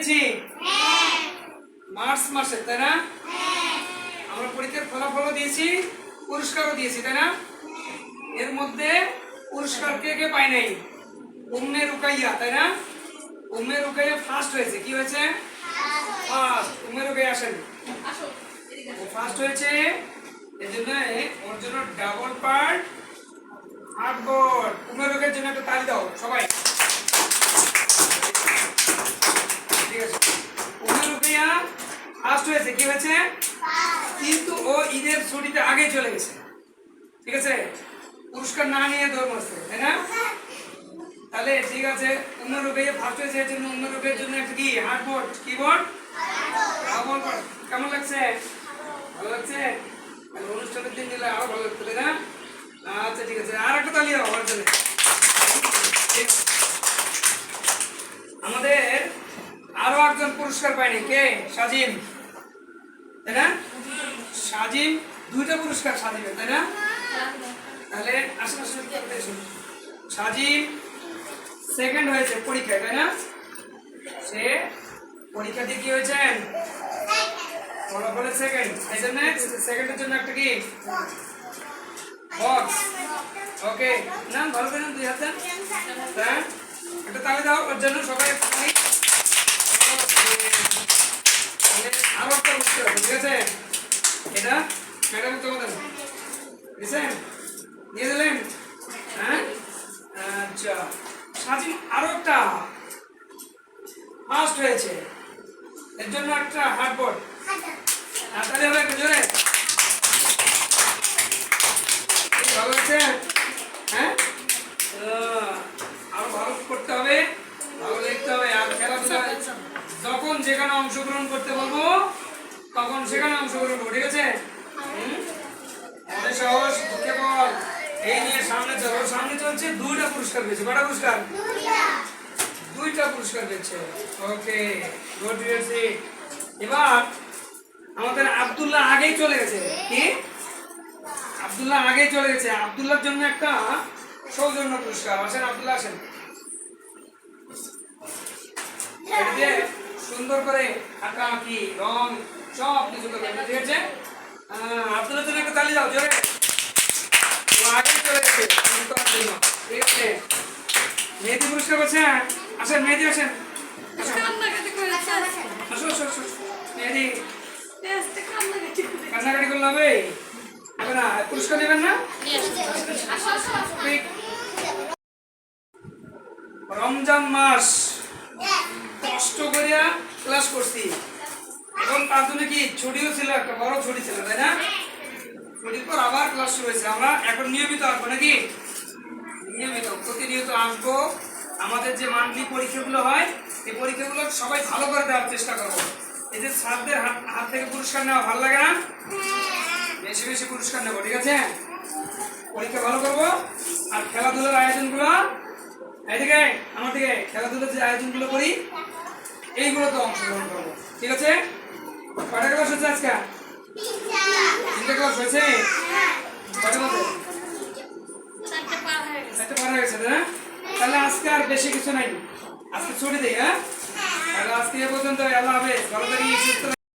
দিয়েছি মার্চ মাসে, তাই না? আমরা পরীক্ষার ফলাফলও দিয়েছি, পুরস্কারও দিয়েছি, তাই না? এর মধ্যে পুরস্কার কে কে পায় নাই? উম্মে রুকাইয়া, তাই না? উম্মে রুকাইয়া ফার্স্ট হয়েছে। কি হয়েছে? ফার্স্ট। উম্মে রুকাইয়া আসেন, ও ফার্স্ট হয়েছে। এর জন্য ওর জন্য ডাবল পার্ট আর্টবোর্ড। উম্মে রুকাইয়ার জন্য একটা তালি দাও সবাই। ঠিক আছে, উম্মে রুকাইয়া ফার্স্ট হয়েছে। কি হয়েছে? কিন্তু ও ঈদের ছুটিতে আগে চলে গেছে। ঠিক আছে, পুরস্কার না নিয়ে ধর্মস্থ, তাই না? তাহলে ঠিক আছে, উম্মে রুকাইয়া ফার্স্ট হয়েছে, এর জন্য উম্মে রুকাইয়ার জন্য একটা কি আর্টবোর্ড, কিবোর্ড, ডাবল পার্ট। কেমন লাগছে? ভালো লাগছে? অনুষ্ঠানের দিন দিলে আরো ভালো লাগতো, তাই না? আচ্ছা ঠিক আছে, আর একটা তালি দাও আমার জন্য। আমাদের আরো একজন পুরস্কার পায়নি, কে? সাজিম, তাই না? সাজিম দুইটা পুরস্কার সাজিবের, তাই না? তাহলে আশেপাশে সাজিম সেকেন্ড হয়েছে পরীক্ষায়, তাই না? সে পরীক্ষা দিয়ে কি হয়েছে? ফলাফলে সেকেন্ড। এই জন্য সেকেন্ডের জন্য একটা কি বক্স। ওকে, না ভালো দেন, দুই হাত দেন, হ্যাঁ একটা তালি দাও ওর জন্য সবাই। আরো একটা বুঝতে হবে, ঠিক আছে? এটা ম্যাডাম তোমাদের দিয়েছেন, দিয়ে দিলেন, হ্যাঁ? আচ্ছা, সাজিম আরো একটা ফার্স্ট হয়েছে, এর জন্য একটা হার্ডবোর্ড। তাহলে হবে একটু জোরে, ভালো হয়েছে, হ্যাঁ? আরো ভালো করতে হবে, ভালো লিখতে হবে। আর খেলাধুলা যখন যেখানে অংশগ্রহণ করতে বলবো তখন সেখানে অংশগ্রহণ করবো, ঠিক আছে? সাহস ঢুকে বল, এই নিয়ে সামনে চলো। সামনে চলছে, দুইটা পুরস্কার পেয়েছে। কটা পুরস্কার? দুইটা পুরস্কার পেয়েছে। ওকে, গুড। এবার আমাদের আব্দুল্লাহ আগেই চলে গেছে। কি? আব্দুল্লাহ আগেই চলে গেছে। আব্দুল্লাহর জন্য একটা সৌজন্য পুরস্কার। আসেন আব্দুল্লাহ, আসেন। সুন্দর করে আঁকা আঁকি রং সব কিছু করবেন, ঠিক আছে? আব্দুল্লাহর জন্য একটা তালি দাও জোরে। ও আগেই চলে গেছে, ঠিক আছে? মেহেদি পুরস্কার পাচ্ছে। আসেন মেহেদি, আসেন। আসো আসো আসো মেহেদি। কান্নাকাটি করলে হবে না? পুরস্কার নেবেন না? রমজান মাস কষ্ট করিয়া ক্লাস করছি, এবং তার জন্য কি ছুটিও ছিল, একটা বড় ছুটি ছিল, তাই না? ছুটির পর আবার ক্লাস শুরু হয়েছে। আমরা এখন নিয়মিত আসবো নাকি? নিয়মিত প্রতিনিয়ত আসবো। আমাদের যে মান্থলি পরীক্ষাগুলো হয়, এই পরীক্ষাগুলো সবাই ভালো করে দেওয়ার চেষ্টা করবো। এই যে স্যারদের হাত থেকে পুরস্কার নেওয়া ভালো লাগে না? বেশি বেশি পুরস্কার নেবো, ঠিক আছে? পরীক্ষা ভালো করবো। আর খেলাধুলার আয়োজনগুলো, এইদিকে আমার দিকে, খেলাধুলার যে আয়োজনগুলো করি এইগুলোতে অংশগ্রহণ করবো, ঠিক আছে? কয়টা ক্লাস হচ্ছে আজকে? 3টে ক্লাস হয়েছে। কয়টা বাজে? 4টে পার হয়ে গেছে, না? তাহলে আজকে আর বেশি কিছু নাই, আজকে ছুটি দিই, হ্যাঁ? তাহলে আজকে এ পর্যন্ত। আল্লাহ হাফেজ, ভালো থাকি, সুস্থ।